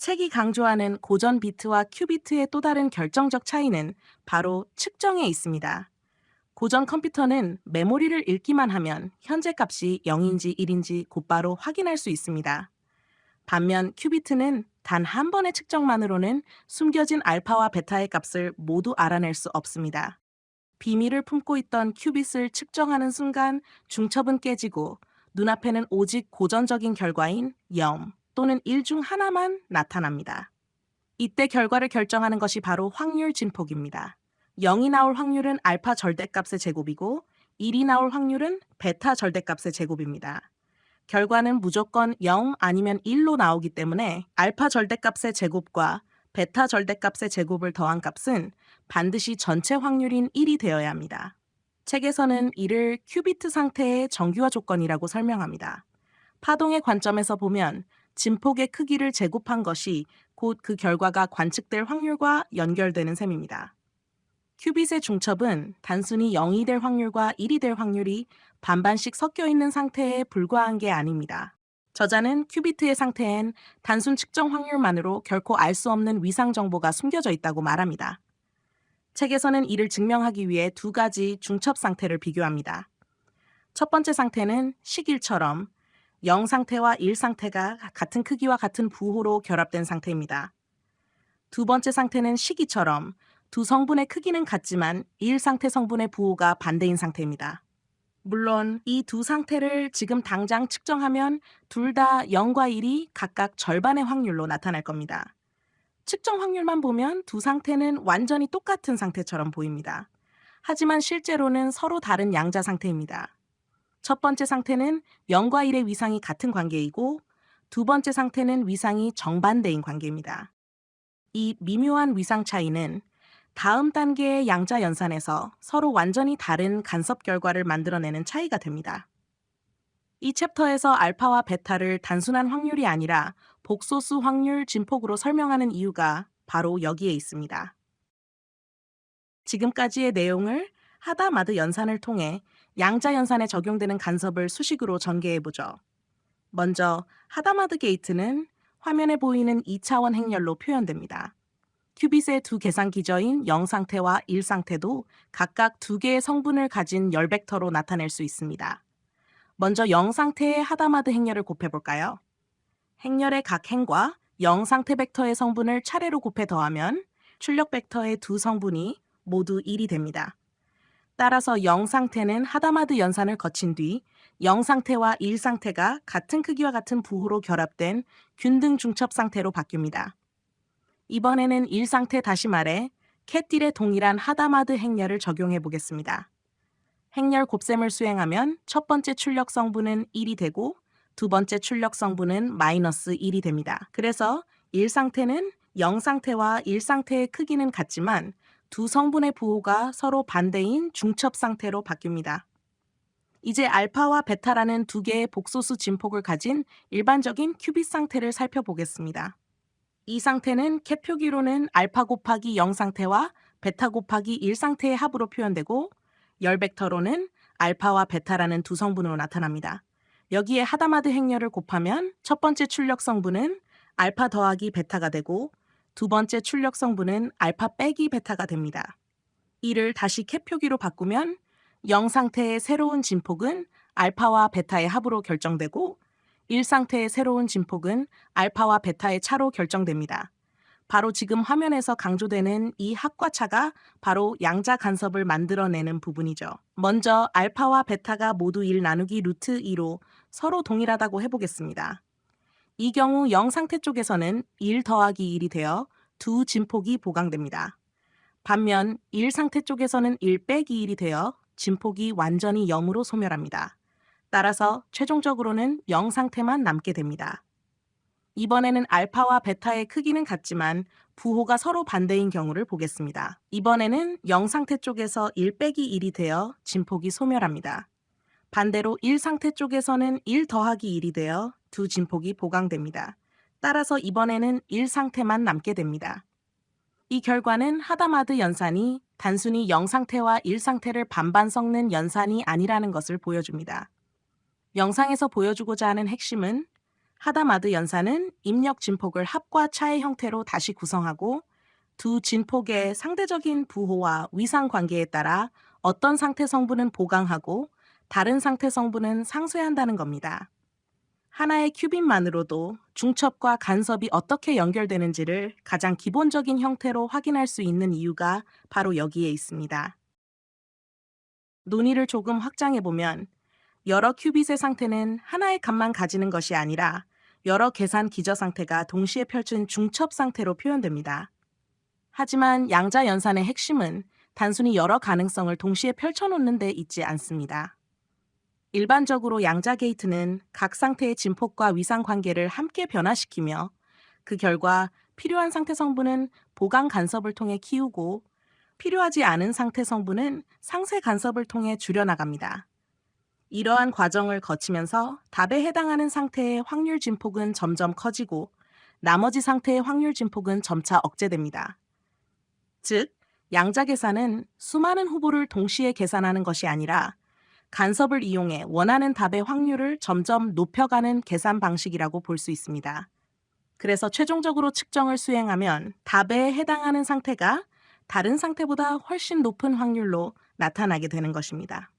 책이 강조하는 고전 비트와 큐비트의 또 다른 결정적 차이는 바로 측정에 있습니다. 고전 컴퓨터는 메모리를 읽기만 하면 현재 값이 0인지 1인지 곧바로 확인할 수 있습니다. 반면 큐비트는 단 한 번의 측정만으로는 숨겨진 알파와 베타의 값을 모두 알아낼 수 없습니다. 비밀을 품고 있던 큐빗을 측정하는 순간 중첩은 깨지고 눈앞에는 오직 고전적인 결과인 0 또는 1 중 하나만 나타납니다. 이때 결과를 결정하는 것이 바로 확률 진폭입니다. 0이 나올 확률은 알파 절대값의 제곱이고 1이 나올 확률은 베타 절대값의 제곱입니다. 결과는 무조건 0 아니면 1로 나오기 때문에 알파 절대값의 제곱과 베타 절대값의 제곱을 더한 값은 반드시 전체 확률인 1이 되어야 합니다. 책에서는 이를 큐비트 상태의 정규화 조건이라고 설명합니다. 파동의 관점에서 보면 진폭의 크기를 제곱한 것이 곧 그 결과가 관측될 확률과 연결되는 셈입니다. 큐빗의 중첩은 단순히 0이 될 확률과 1이 될 확률이 반반씩 섞여 있는 상태에 불과한 게 아닙니다. 저자는 큐비트의 상태엔 단순 측정 확률만으로 결코 알 수 없는 위상 정보가 숨겨져 있다고 말합니다. 책에서는 이를 증명하기 위해 두 가지 중첩 상태를 비교합니다. 첫 번째 상태는 식일처럼 0 상태와 1 상태가 같은 크기와 같은 부호로 결합된 상태입니다. 두 번째 상태는 식이처럼 두 성분의 크기는 같지만 1 상태 성분의 부호가 반대인 상태입니다. 물론 이 두 상태를 지금 당장 측정하면 둘 다 0과 1이 각각 절반의 확률로 나타날 겁니다. 측정 확률만 보면 두 상태는 완전히 똑같은 상태처럼 보입니다. 하지만 실제로는 서로 다른 양자 상태입니다. 첫 번째 상태는 0과 1의 위상이 같은 관계이고 두 번째 상태는 위상이 정반대인 관계입니다. 이 미묘한 위상 차이는 다음 단계의 양자 연산에서 서로 완전히 다른 간섭 결과를 만들어내는 차이가 됩니다. 이 챕터에서 알파와 베타를 단순한 확률이 아니라 복소수 확률 진폭으로 설명하는 이유가 바로 여기에 있습니다. 지금까지의 내용을 하다마드 연산을 통해 양자 연산에 적용되는 간섭을 수식으로 전개해보죠. 먼저 하다마드 게이트는 화면에 보이는 2차원 행렬로 표현됩니다. 큐빗의 두 계산 기저인 0 상태와 1 상태도 각각 두 개의 성분을 가진 열 벡터로 나타낼 수 있습니다. 먼저 0 상태의 하다마드 행렬을 곱해볼까요? 행렬의 각 행과 0 상태 벡터의 성분을 차례로 곱해 더하면 출력 벡터의 두 성분이 모두 1이 됩니다. 따라서 0 상태는 하다마드 연산을 거친 뒤 0 상태와 1 상태가 같은 크기와 같은 부호로 결합된 균등 중첩 상태로 바뀝니다. 이번에는 1 상태 다시 말해 캣딜에 동일한 하다마드 행렬을 적용해 보겠습니다. 행렬 곱셈을 수행하면 첫 번째 출력 성분은 1이 되고 두 번째 출력 성분은 마이너스 1이 됩니다. 그래서 1 상태는 0 상태와 1 상태의 크기는 같지만 두 성분의 부호가 서로 반대인 중첩 상태로 바뀝니다. 이제 알파와 베타라는 두 개의 복소수 진폭을 가진 일반적인 큐빗 상태를 살펴보겠습니다. 이 상태는 캣 표기로는 알파 곱하기 0 상태와 베타 곱하기 1 상태의 합으로 표현되고 열 벡터로는 알파와 베타라는 두 성분으로 나타납니다. 여기에 하다마드 행렬을 곱하면 첫 번째 출력 성분은 알파 더하기 베타가 되고 두 번째 출력 성분은 알파 빼기 베타가 됩니다. 이를 다시 캣 표기로 바꾸면 0 상태의 새로운 진폭은 알파와 베타의 합으로 결정되고 1 상태의 새로운 진폭은 알파와 베타의 차로 결정됩니다. 바로 지금 화면에서 강조되는 이 합과 차가 바로 양자 간섭을 만들어내는 부분이죠. 먼저 알파와 베타가 모두 1 나누기 루트 2로 서로 동일하다고 해보겠습니다. 이 경우 0 상태 쪽에서는 1 더하기 1이 되어 두 진폭이 보강됩니다. 반면 1 상태 쪽에서는 1 빼기 1이 되어 진폭이 완전히 0으로 소멸합니다. 따라서 최종적으로는 0 상태만 남게 됩니다. 이번에는 알파와 베타의 크기는 같지만 부호가 서로 반대인 경우를 보겠습니다. 이번에는 0 상태 쪽에서 1 빼기 1이 되어 진폭이 소멸합니다. 반대로 1 상태 쪽에서는 1 더하기 1이 되어 두 진폭이 보강됩니다. 따라서 이번에는 1 상태만 남게 됩니다. 이 결과는 하다마드 연산이 단순히 0 상태와 1 상태를 반반 섞는 연산이 아니라는 것을 보여줍니다. 영상에서 보여주고자 하는 핵심은 하다마드 연산은 입력 진폭을 합과 차의 형태로 다시 구성하고 두 진폭의 상대적인 부호와 위상 관계에 따라 어떤 상태 성분은 보강하고 다른 상태 성분은 상쇄한다는 겁니다. 하나의 큐빅만으로도 중첩과 간섭이 어떻게 연결되는지를 가장 기본적인 형태로 확인할 수 있는 이유가 바로 여기에 있습니다. 논의를 조금 확장해보면 여러 큐빗의 상태는 하나의 값만 가지는 것이 아니라 여러 계산 기저 상태가 동시에 펼친 중첩 상태로 표현됩니다. 하지만 양자 연산의 핵심은 단순히 여러 가능성을 동시에 펼쳐놓는 데 있지 않습니다. 일반적으로 양자 게이트는 각 상태의 진폭과 위상 관계를 함께 변화시키며 그 결과 필요한 상태 성분은 보강 간섭을 통해 키우고 필요하지 않은 상태 성분은 상쇄 간섭을 통해 줄여나갑니다. 이러한 과정을 거치면서 답에 해당하는 상태의 확률 진폭은 점점 커지고 나머지 상태의 확률 진폭은 점차 억제됩니다. 즉, 양자 계산은 수많은 후보를 동시에 계산하는 것이 아니라 간섭을 이용해 원하는 답의 확률을 점점 높여가는 계산 방식이라고 볼 수 있습니다. 그래서 최종적으로 측정을 수행하면 답에 해당하는 상태가 다른 상태보다 훨씬 높은 확률로 나타나게 되는 것입니다.